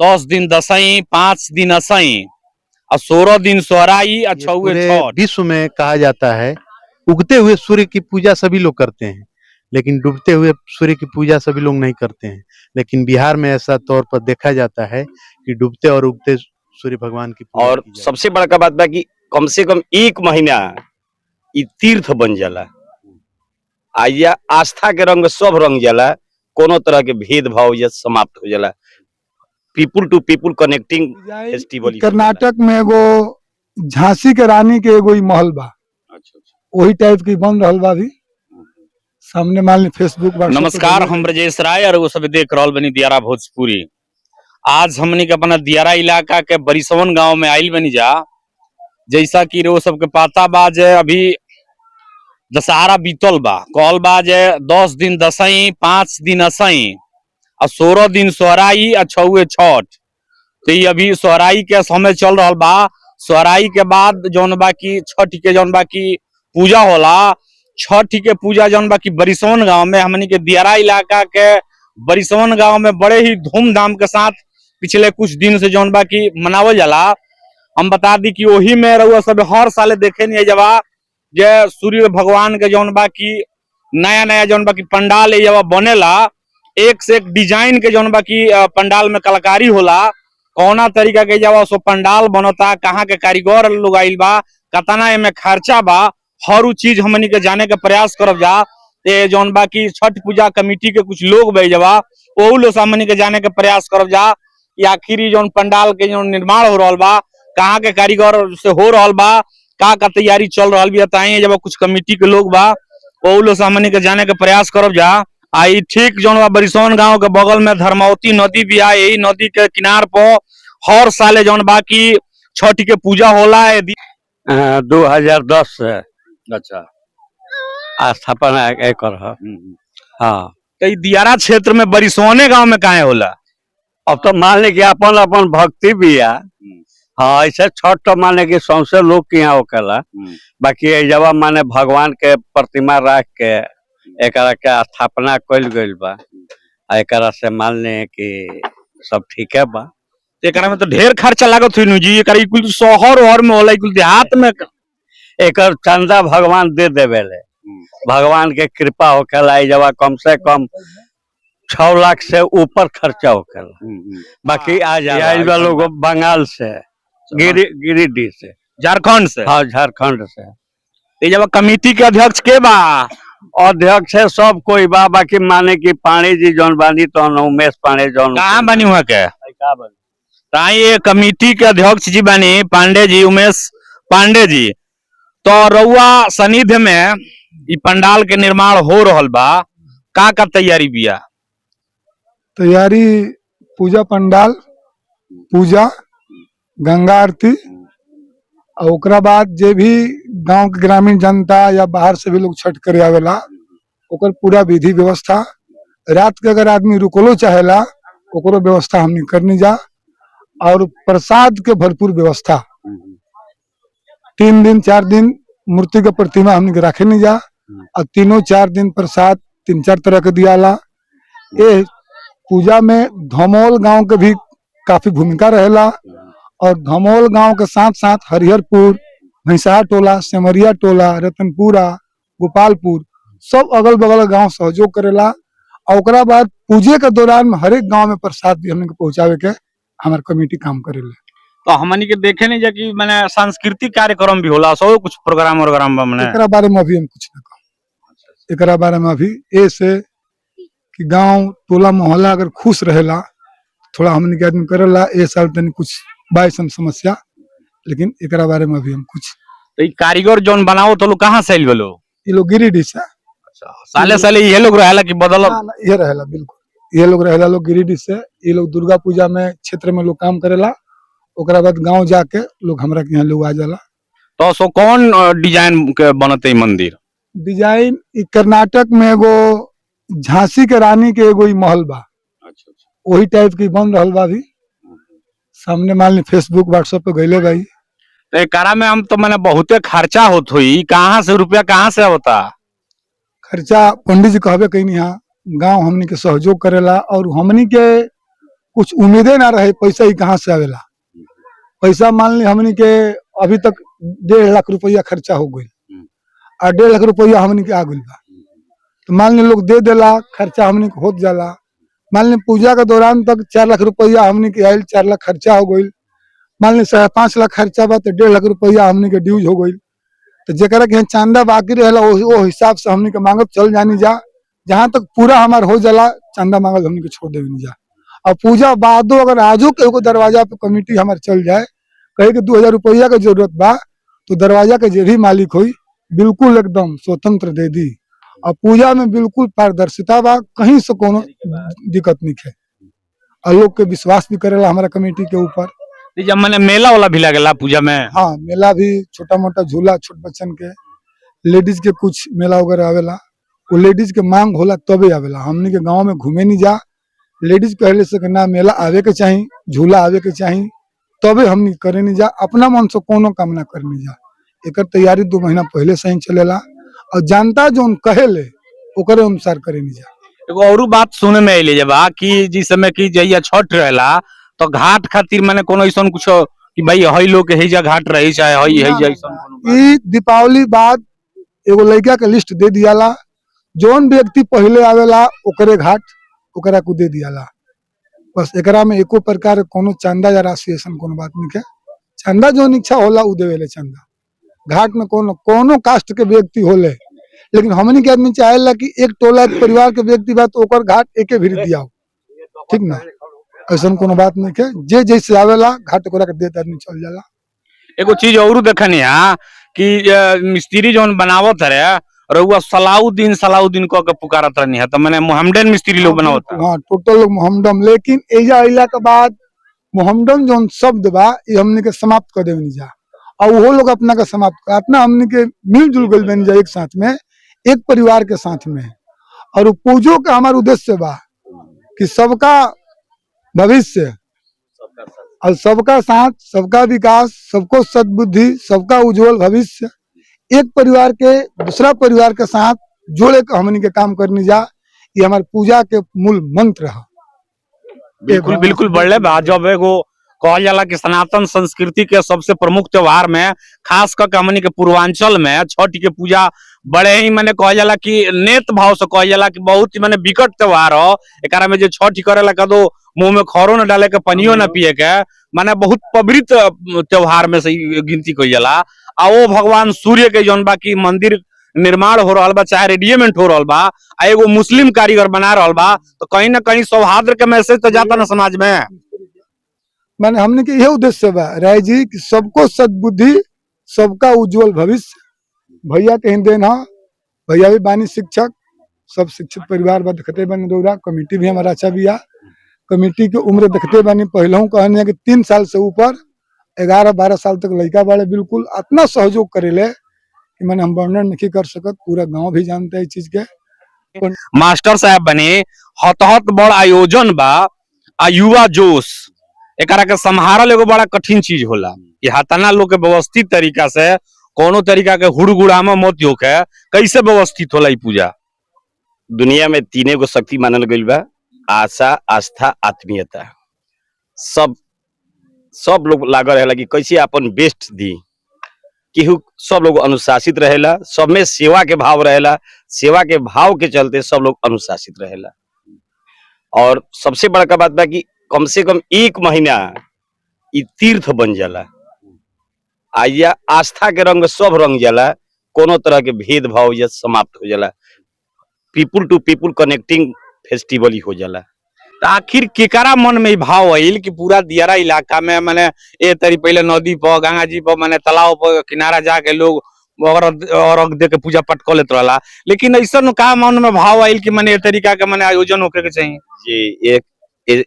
10 दिन दसई, 5 दिन असई और 16 दिन सोहराई, छुए छठ। विश्व में कहा जाता है उगते हुए सूर्य की पूजा सभी लोग करते हैं, लेकिन डूबते हुए सूर्य की पूजा सभी लोग नहीं करते हैं। लेकिन बिहार में ऐसा तौर पर देखा जाता है कि डूबते और उगते सूर्य भगवान की पूजा और की जाती है। सबसे बड़का बात बा कि कम से कम 1 महीना इ तीर्थ बन जाला। आइया आस्था के रंग सब रंग जाला, कोनो तरह के भेदभाव या समाप्त हो जाला। People to people connecting festival. Karnataka में एगो झांसी के रानी के एगो महल बा, वही टाइप की बन रहल बा अभी सामने मान ली फेसबुक। नमस्कार, हम ब्रजेश राय और वो सब देख रहल बनी दियारा भोजपुरी। आज हमनी के अपना दियारा इलाका के बरिसवन गांव में आइल बनी जा। जैसा कि वो सबके पता बा जे अभी दशहरा बीतल बा, कहल बा जे 10 दिन दसई, 5 दिन असई और 16 दिन सोहराई और छुए छठ। तो ये अभी सोहराई के समय चल रहा बा। सोहराई के बाद जौन बा की छठ के जौन बा की पूजा होला। छठ के पूजा जौन बा की बरिसवन गांव में, हमनी के दियारा इलाका के बरिसवन गांव में बड़े ही धूमधाम के साथ पिछले कुछ दिन से जौन बा की मनावल जाला। हम बता दी कि वही में रहुआ सब हर साल देखे नहीं जवा जे सूर्य भगवान के जौन बा की नया नया जौन बा की पंडाल जब बनेला, एक से एक डिजाइन के जौन बा की पंडाल में कलाकारी होला। कौना तरीका के जब सो पंडाल बनता, कहाँ के कारीगर लोग आइल बा, कतना एमे खर्चा बा, हर चीज हमनी के जाने के प्रयास करब जा। ते जौन बा की छठ पूजा कमेटी के कुछ लोग बा वो लोग हमनी के जाने के प्रयास करब जा कि आखिर जौन पंडाल के जौन निर्माण हो रहा बा, कहाँ के कारीगर से हो रहा बा, का तैयारी चल रहा भी बताइए। जब कुछ कमेटी के लोग बा वो लोग हमनी के जाने के प्रयास करब जा। आई ठीक जौन बा बरिसवन गांव के बगल में धर्मावती नदी भी है। यही नदी के किनार पर हर साल जौन बा की छठ के पूजा होला है। 2010 से अच्छा, स्थापना एकर है। हाँ, तो दियारा क्षेत्र में बरिसवने गांव में काहे होला? अब तो मान ले कि अपन अपन भक्ति भी है। हाँ, ऐसे छठ तो माने कि सौंसे लोग के यहाँ होकेला। बाकी जब माने भगवान के प्रतिमा रख के एकरा के स्थापना कइल गइल बा, एकरा से मान ले कि सब ठीक है बा। एकरा में तो ढेर खर्चा लागत हुई जी। एकरा कुल शहर और में होला, कुल देहात में एकर चंदा भगवान दे देवेले। भगवान के कृपा होकेला। जब कम से कम 6 लाख से ऊपर खर्चा होकेला। बाकी आज आइल बा लोग बंगाल से, गिरिडीह से, झारखंड से। हाँ, झारखंड से। ये जब कमेटी के अध्यक्ष के बा, अध्यक्ष है सब कोई बा। बाकी माने कि पांडे जी जौन बानी तो उमेश पांडे जौन कहाँ बनी हुआ के ये कमेटी के अध्यक्ष जी बनी पांडे जी, उमेश पांडे जी। तो रउआ सनिध में ई पंडाल के निर्माण हो रहल बा, का तैयारी बिया? तैयारी पूजा पंडाल, पूजा, गंगा आरती और ओकरा बाद जे भी गांव के ग्रामीण जनता या बाहर से भी लोग छठ करे आवेला, ओकर पूरा विधि व्यवस्था। रात के अगर आदमी रुकलो चाहेला ओकरो व्यवस्था हमनी करनी जा। और प्रसाद के भरपूर व्यवस्था। 3 दिन 4 दिन मूर्ति के प्रतिमा हमनी के रखे नहीं जा और 3-4 दिन प्रसाद 3-4 तरह के दियाला। ये पूजा में धमोल गांव के भी काफी भूमिका रहेला। और धमोल गांव के साथ साथ हरिहरपुर, भैंसा टोला, सेमरिया टोला, रतनपुरा, गोपालपुर सब अगल बगल गांव सहयोग करेला। और ओकरा बाद पूजे के दौरान में हर एक गांव में प्रसाद भी हमने पहुंचावे के हमारे कमेटी काम करेला। तो हमनी के देखे नहीं जा कि मैंने सांस्कृतिक कार्यक्रम भी होला, सब कुछ प्रोग्राम मैंने एकरा बारे में अभी हम कुछ न कहब। एकरा बारे में अभी ऐसे कि गांव टोला मोहल्ला अगर खुश रहेला थोड़ा हमनी के आदमी करेला। ए साल तनी कुछ बाइसन समस्या, लेकिन एकरा बारे में अभी हम कुछ। तो ये कारीगर जौन बनाओ तो लोग कहाँ से आइल बलो? ये लोग गिरिडीह से। अच्छा, साले साले ये लोग रहेला कि बदल? ये रहेला, बिल्कुल ये लोग रहेला लोग गिरिडीह से। ये लोग दुर्गा पूजा में क्षेत्र में लोग काम करेला। ओकरा बाद गांव जाके लोग हमरा के यहाँ लोग आ जाला। तो सो कौन डिजाइन के बनते मंदिर? डिजाइन कर्नाटक में एगो झांसी के रानी के एगो महल बा, वही टाइप की बन रहल बा अभी सामने मान ली फेसबुक व्हाट्सएप पे गईले भाई। तो एकरा में हम तो मैंने बहुते खर्चा होत हुई, कहाँ से रुपया कहाँ से होता? खर्चा पंडित जी कहबे कहीं यहाँ गांव हमनी के सहयोग करेला। और हमनी के कुछ उम्मीदें ना रहे, पैसा ही कहाँ से आवेला। पैसा मान ली हमनी के अभी तक 1.5 लाख रुपया खर्चा हो गई और 1.5 लाख रुपया हमनी के आ गई बा, तो मान ली लोग दे देला, खर्चा हमनी के होत जाला। मान ली पूजा के दौरान तक 4 लाख रुपया हमनी के आयल, 4 लाख खर्चा हो गई। मान ली 5.5 लाख खर्चा बा तो 1.5 लाख रुपया हमनी के ड्यूज हो गई। तो जरा के चांदा बाकी रहेला वो हिसाब से हमनी के मांगत चल जानी जा, जहाँ तक पूरा हमार हो जाला चांदा मांगल हमनी के छोड़ देनी जा। और पूजा बादो अगर आजो के दरवाजा पे कमेटी हमार चल जाए, कहे कि 2000 रुपया के जरूरत बा, तो दरवाजा के जो भी मालिक हुई बिल्कुल एकदम स्वतंत्र दे दी। और पूजा में बिल्कुल पारदर्शिता बा, कहीं से कोनो दिक्कत नहीं है। और लोग के विश्वास भी करेला हमारा कमेटी के ऊपर। जब मैंने मेला वाला भी लगेला पूजा में, हाँ मेला भी, छोटा मोटा झूला छोट बच्चन के, लेडीज के कुछ मेला वगैरह आवेला, वो लेडीज के मांग होला तबे आवेला। हमनी के गांव में घूमे नहीं जा, लेडीज कहले से ना मेला आवे के चाहिए, झूला आवे के चाहिए, तबे हमनी करे नहीं जा। अपना मन से कोनो काम ना करनी जा। एक तैयारी 2 महीना पहले से ही चलेला और जानता जो कहेले ओकरे अनुसार करे नहीं जा। एगो और बात सुने में आइले बा कि जिस समय की जइया छठ रहेला तो घाट खातिर माने कोनो ऐसा कुछ कि भाई हई लोग के हेजा घाट रही चाहे हई हेजा ऐसा कोनो ई दीपावली बाद एगो लड़का के लिस्ट दे दियाला, जोन व्यक्ति पहले आवेला ओकरे घाट ओकरा को दे दियाला। बस एकरा में एको प्रकार कोनो चंदा या राशि ऐसा कोनो बात नहीं है। चंदा जो इच्छा होला उ देवेले चंदा। घाट में कोनो कास्ट के व्यक्ति होले, लेकिन हमनी के आदमी चाहेला कि एक टोला एक परिवार के व्यक्ति बा तो ओकर घाट एके भी दिया हो, ठीक ना। ऐसा कोनो बात नहीं है, जे जैसे आवेला घाट ओकरा के देत आदमी चल जाला। एगो चीज और देखनी है कि मिस्त्री जोन बनावत रहे रउआ सलाउद्दीन कह के पुकारत रहनी है, तो मैंने मोहम्मदन मिस्त्री लोग बनावत है। हाँ टोटल लोग मोहम्मदन, लेकिन एजा अइला के बाद मोहम्मदन जोन शब्द बा ये हमनी के समाप्त कर देवनी जा। और वो लोग अपना का समाप्त कर, अपना हमनी के मिलजुल गइल बन जा एक साथ में, एक परिवार के साथ में। और पूजो का हमारा उद्देश्य बा कि सबका भविष्य और सबका साथ, सबका विकास, सबको सद्बुद्धि, सबका उज्जवल भविष्य, एक परिवार के दूसरा परिवार के साथ जोड़े के हमनी के काम करनी जा। ये हमारे पूजा के मूल मंत्र है। बिल्कुल बिल्कुल बढ़ले बा। जब एगो कहल जाला कि सनातन संस्कृति के सबसे प्रमुख त्योहार में खास करके हमनी के पूर्वांचल में छठ के पूजा बड़े ही माने कहल जाला कि नेत भाव से कहल जाला कि बहुत ही माने विकट त्योहार हो। एकरा में जो छठ करेला कदो मुंह में खरो न डाले के, पनियो न पिए के, माने बहुत पवित्र त्योहार में से गिनती कइल जाला। आ वो भगवान सूर्य के जौन बा की मंदिर निर्माण हो रहा बा, चाहे रेडियमेंट हो रहा बा, आ एगो मुस्लिम कारीगर बना रहा बा, तो कहीं ना कहीं सौहार्द के मैसेज तो जाता ना समाज में। मैंने हमने के यह उद्देश्य बा राय जी कि सबको सद्बुद्धि, सबका उज्जवल भविष्य। भैया के देन हा, भैया भी बानी शिक्षक, सब शिक्षित परिवार बा, देखते बनी दौरा। कमेटी भी हमारा अच्छा बिया, कमेटी के उम्र देखते बनी पहले कहने कि 3 साल से ऊपर 11-12 साल तक लड़का बाड़े, बिल्कुल इतना सहयोग करेले कि मैंने हम वर्णन नहीं कर सकत। पूरा गांव भी जानता है इस चीज के। मास्टर साहब बने हतहत बड़ आयोजन बा आ युवा जोश, एकरा के संभारल एगो बड़ा कठिन चीज होला। कि हतना लोग के व्यवस्थित तरीका से कोनो तरीका के हुड़गुड़ामा मत होके कैसे व्यवस्थित होला ई पूजा। दुनिया में 3 गो शक्ति मानल गइल बा, आशा, आस्था, आत्मीयता। सब लोग लागल रहेला कि कैसे अपन बेस्ट दी। केहू सब लोग अनुशासित रहेला, सब में सेवा के भाव रहेला, सेवा के भाव के चलते सब लोग अनुशासित रहेला। और सबसे बड़का बात बा कि कम से कम 1 महीना ई तीर्थ बन जाला। आइया आस्था के रंग सब रंग जाला, कोनो तरह के भेदभाव या समाप्त हो जाला। People to people connecting festival ही हो जाला। तो आखिर केकरा मन में भाव आइल कि पूरा दियारा इलाका में माने ए तरी पहले नदी पर, गंगा जी पर, माने तालाब पर किनारा जाके लोग और दे के पूजा पाठ कर लेत रहला, लेकिन ऐसा का मन में भाव आइल कि माने ए तरीका के माने आयोजन होके के चाहिए। जी,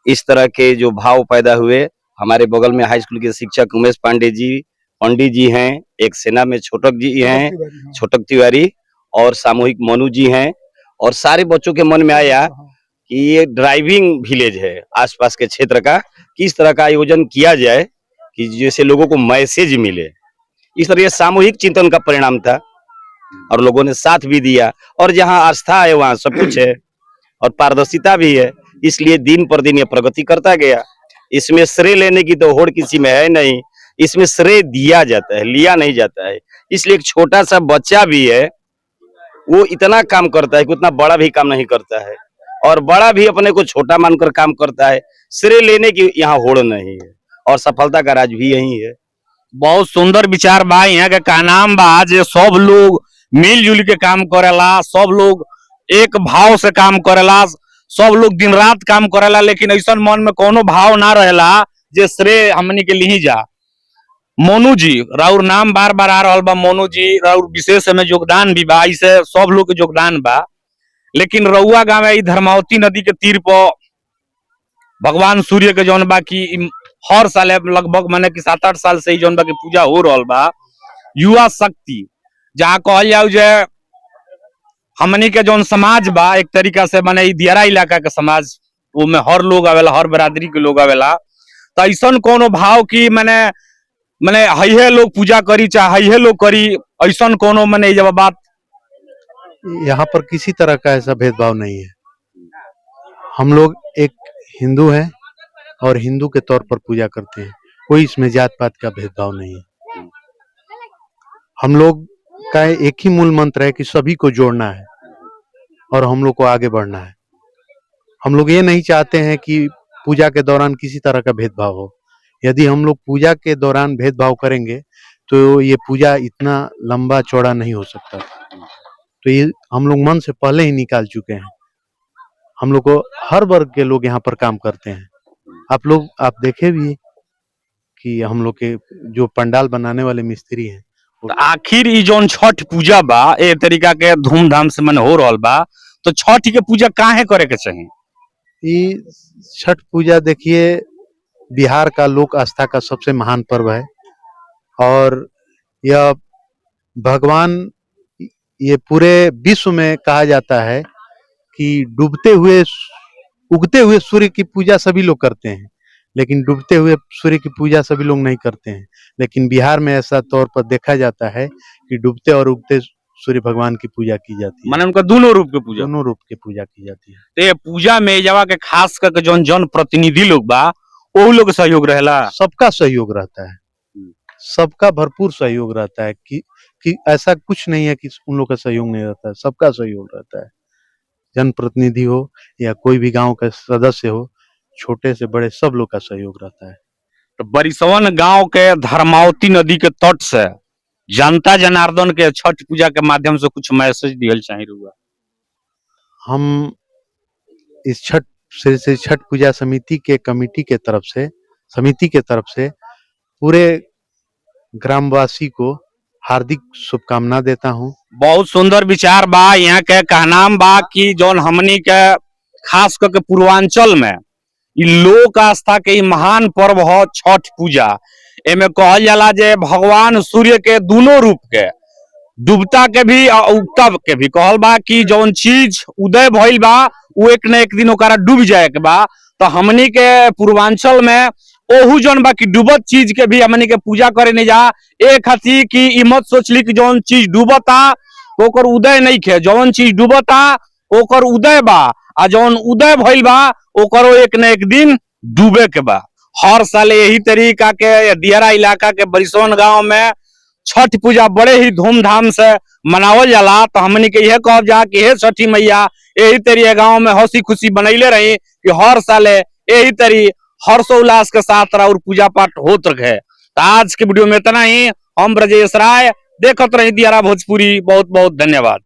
इस तरह के जो भाव पैदा हुए, हमारे बगल में हाई स्कूल के शिक्षक उमेश पांडे जी, पंडित जी हैं, एक सेना में छोटक जी हैं, छोटक तिवारी, और सामूहिक मनु जी हैं। और सारे बच्चों के मन में आया कि ये ड्राइविंग विलेज है आसपास के क्षेत्र का, किस तरह का आयोजन किया जाए कि जैसे लोगों को मैसेज मिले। इस तरह सामूहिक चिंतन का परिणाम था और लोगों ने साथ भी दिया। और जहां आस्था है वहां सब कुछ है और पारदर्शिता भी है। इसलिए दिन पर दिन ये प्रगति करता गया। इसमें श्रेय लेने की तो होड़ किसी में है नहीं, इसमें श्रेय दिया जाता है, लिया नहीं जाता है। इसलिए एक छोटा सा बच्चा भी है, वो इतना काम करता है कि उतना बड़ा भी काम नहीं करता है, और बड़ा भी अपने को छोटा मानकर काम करता है। श्रेय लेने की यहाँ होड़ नहीं है, और सफलता का राज भी यही है। बहुत सुंदर विचार बा। यहाँ के का नाम बा जे सब लोग मिलजुल के काम करेला, सब लोग एक भाव से काम करेला, सब लोग दिन रात काम करेला, लेकिन ऐसा मन में कोनो भाव ना रहेला जे श्रेय हमनी के ली जा। मोनू जी राउर नाम बार बार आ रहा बा, मोनू जी राउर विशेष में योगदान भी बा, इसे सब लोग के योगदान बा। लेकिन रउआ गाँव में धर्मावती नदी के तीर पर भगवान सूर्य के जौन बा की हर साल लगभग माने कि 7-8 साल से ही जौन बा की पूजा हो रहा बा। युवा शक्ति जहाँ कहल जाऊ जे हमनी के जौन समाज बा एक तरीका से माने दियारा इलाका के समाज, वो में हर लोग आवेला, हर बरादरी के लोग आवेला। तो ऐसा कोनो भाव की माने हइहे लोग पूजा करी चाहे हइहे लोग करी, ऐसा कोनो माने जब बात यहाँ पर किसी तरह का ऐसा भेदभाव नहीं है। हम लोग एक हिंदू हैं और हिंदू के तौर पर पूजा करते हैं, कोई इसमें जात पात का भेदभाव नहीं है। हम लोग का एक ही मूल मंत्र है कि सभी को जोड़ना है और हम लोग को आगे बढ़ना है। हम लोग ये नहीं चाहते हैं कि पूजा के दौरान किसी तरह का भेदभाव हो। यदि हम लोग पूजा के दौरान भेदभाव करेंगे तो ये पूजा इतना लंबा चौड़ा नहीं हो सकता। तो ये हम लोग मन से पहले ही निकाल चुके हैं। हम लोग को हर वर्ग के लोग यहाँ पर काम करते हैं। आप देखे भी कि हम लोग के जो पंडाल बनाने वाले मिस्त्री हैं, तो आखिर ई जौन छठ पूजा बा ए तरीका के धूमधाम से मन हो रहल बा, तो छठ के पूजा काहे करे के चाहिए? ये छठ पूजा देखिए बिहार का लोक आस्था का सबसे महान पर्व है, और यह भगवान, ये पूरे विश्व में कहा जाता है कि उगते हुए सूर्य की पूजा सभी लोग करते हैं, लेकिन डूबते हुए सूर्य की पूजा सभी लोग नहीं करते हैं। लेकिन बिहार में ऐसा तौर पर देखा जाता है कि डूबते और उगते सूर्य भगवान की पूजा की जाती है। माने उनका दोनों रूप की पूजा की जाती है। तो ये पूजा में जवा के खास करके जौन जन प्रतिनिधि लोग बा वो लोग सहयोग रहेला। सबका सहयोग रहता है, सबका भरपूर सहयोग रहता है कि ऐसा कुछ नहीं है कि उन लोग का सहयोग नहीं रहता है, सबका सहयोग रहता है। जनप्रतिनिधि हो या कोई भी गांव का सदस्य हो, छोटे से बड़े सब लोग का सहयोग रहता है। तो बरिसवन गांव के धर्मावती नदी के तट से जनता जनार्दन के छठ पूजा के माध्यम से कुछ मैसेज दियल चाहिए रहुआ? हम इस छठ पूजा समिति के कमेटी के तरफ से पूरे ग्रामवासी को हार्दिक शुभकामना देता हूँ। बहुत सुंदर विचार बा। यहाँ के कहनाम बा कि जौन हमनी के खास करके पूर्वांचल में लोक आस्था के ई महान पर्व हो छठ पूजा। एमे कहल जाला जे भगवान सूर्य के दोनों रूप के, डूबता के भी और उगता के भी, कहल बा कि जौन चीज उदय भइल बा वो एक न एक दिन ओकरा डूब जाए के बा। तो हमनी के पूर्वांचल में ओहू जौन बा कि डूबत चीज के भी हमनी के पूजा करे नहीं जा। एक हती कि ई मत सोचली कि जौन चीज डूबता ओकर उदय नहीं खे, जौन चीज डूबता ओकर उदय बा, आ जौन उदय भइल बा ओकरो एक न एक दिन डूबे के बा। हर साल यही तरीका के दियारा इलाका के बरिसवन गांव में छठ पूजा बड़े ही धूमधाम से मनावल जाला। तो हमनी के यह कहब जा कि हे छठी मैया यही तरी गांव में हंसी खुशी बनैले रही कि हर साल यही तरी हर्षोल्लास के साथ और पूजा पाठ होत रहे। तो आज के वीडियो में इतना ही। हम ब्रजेश राय, देखत रही दियारा भोजपुरी। बहुत बहुत धन्यवाद।